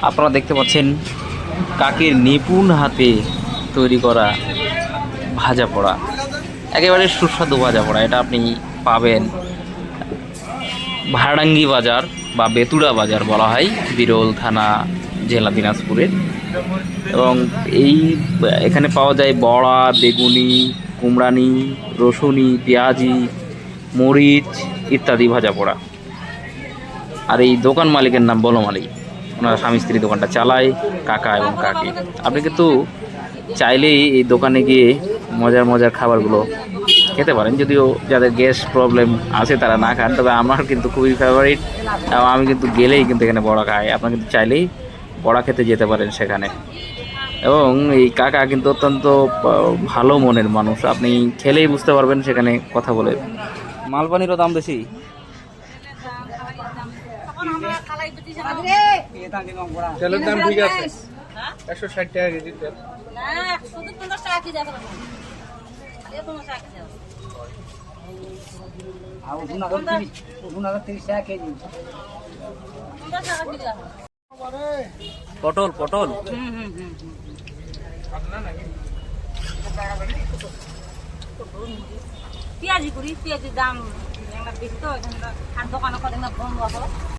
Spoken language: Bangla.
আপনারা দেখতে পাচ্ছেন কাকের নিপুণ হাতে তৈরি করা ভাজা পোড়া, একেবারে সুস্বাদু ভাজা পোড়া। এটা আপনি পাবেন ভাড়াঙ্গি বাজার বা বেতুড়া বাজার বলা হয়, বিরল থানা, জেলা দিনাজপুরের। এবং এখানে পাওয়া যায় বড়া, বেগুনি, কুমড়ানি, রসুনি, পেঁয়াজি, মরিচ ইত্যাদি ভাজা পোড়া। আর এই দোকান মালিকের নাম বলম আলী। ওনারা স্বামী স্ত্রী দোকানটা চালায়, কাকা এবং কাকি। আপনি কিন্তু চাইলেই এই দোকানে গিয়ে মজার মজার খাবারগুলো খেতে পারেন, যদিও যাদের গ্যাস প্রবলেম আছে তারা না খান, তবে আমার কিন্তু খুবই ফেভারিট এবং আমি কিন্তু গেলেই কিন্তু এখানে বড়া খাই। আপনারা কিন্তু চাইলেই বড়া খেতে যেতে পারেন সেখানে। এবং এই কাকা কিন্তু অত্যন্ত ভালো মনের মানুষ, আপনি খেলেই বুঝতে পারবেন সেখানে কথা বলে। মালপানিরও দাম বেশি। তেলের দাম ঠিক আছে, 160 টাকা কেজি তেল। পটল পটল পেঁয়াজি করি, পেঁয়াজির দাম বেশি তো, আর দোকানে কদিন বন্ধ